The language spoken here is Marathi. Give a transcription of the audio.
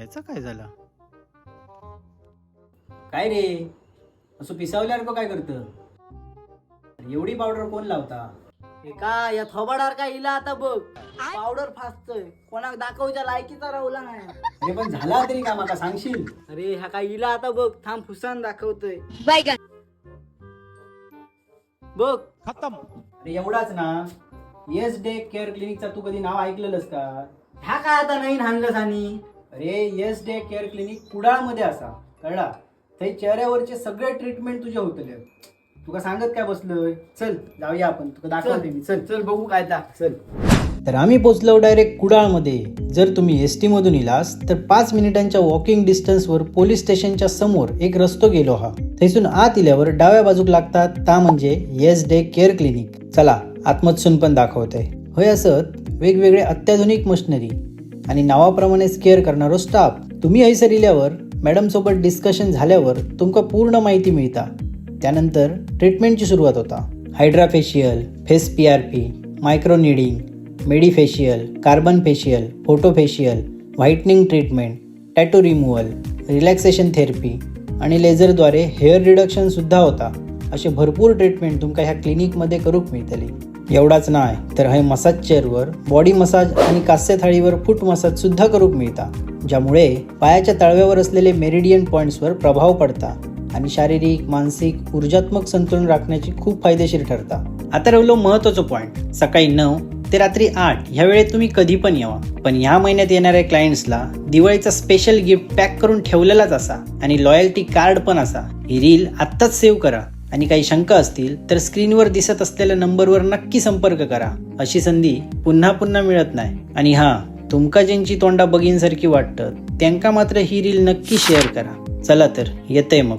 ह्याचा काय झाला? काय रे असं पिसावल्यावर को काय करतं? एवढी पावडर कोण लावता? का या थोबाडावर काय इला आता बघ पावडर फासतोय कोणाक दाखवच्या लायकीचा राहुला नाही. अरे पण झाला तरी का माका सांगशील? अरे ह्या काय इला आता बघ थांब फुसान दाखवतोय बघ. अरे एवढाच ना. येस डे केअर क्लिनिकचा तू कधी नाव ऐकलेलंस का? ह्या काय आता नवीन हाणलंस आणि अरे येस डे केअर क्लिनिक कुडाळमध्ये असा कळला. ते चेहऱ्यावरचे सगळे ट्रीटमेंट तुझे होतले. तुका सांगत काय बसलोय. चल जाऊया आपण, तुका दाखवते मी. चल चल बघू काय ता. चल. तर आम्ही पोचलो डायरेक्ट कुडाळमध्ये. जर तुम्ही एस टी मधून इलास तर 5 मिनिटांच्या वॉकिंग डिस्टन्सवर पोलीस स्टेशनच्या समोर एक रस्तो गेलो हा. थैसून आत इल्यावर डाव्या बाजूक लागतात ता म्हणजे येस डे केअर क्लिनिक. चला आतमधसून पण दाखवते. होय असत वेगवेगळे अत्याधुनिक मशिनरी आणि नावाप्रमाणेच केअर करणारो स्टाफ. तुम्ही हैसर इल्यावर मॅडम सोबत डिस्कशन झाल्यावर तुमका पूर्ण माहिती मिळता. त्यानंतर ट्रीटमेंटची सुरुवात होता. Hydra facial, face PRP, micro needling, medifacial, carbon facial, photo facial, whitening treatment, tattoo removal, relaxation therapy आणि लेझरद्वारे हेअर रिडक्शन सुद्धा होता. असे भरपूर ट्रीटमेंट तुमका ह्या क्लिनिकमध्ये करूक मिळतली. एवढाच नाही तर हे मसाज चेअरवर बॉडी मसाज आणि कास्य थाळीवर फूट मसाज सुद्धा करूक मिळता, ज्यामुळे पायाच्या तळव्यावर असलेले मेरिडियन पॉइंट्सवर प्रभाव पडता आणि शारीरिक, मानसिक, ऊर्जात्मक संतुलन राखण्याची खूप फायदेशीर ठरता. आता राहिलो महत्त्वाचं पॉईंट. सकाळी 9 ते रात्री 8 ह्या वेळेत तुम्ही कधी पण यावा. पण ह्या महिन्यात येणाऱ्या क्लायंट्सला दिवाळीचा स्पेशल गिफ्ट पॅक करून ठेवलेलाच असा आणि लॉयल्टी कार्ड पण असा. ही रील आत्ताच सेव्ह करा आणि काही शंका असतील तर स्क्रीनवर दिसत असलेल्या नंबरवर नक्की संपर्क करा. अशी संधी पुन्हा पुन्हा मिळत नाही. आणि तुमका ज्यांची तोंडा बघींसारखी वाटतं त्यांका मात्र ही रील नक्की शेअर करा. चला तर येतंय मग.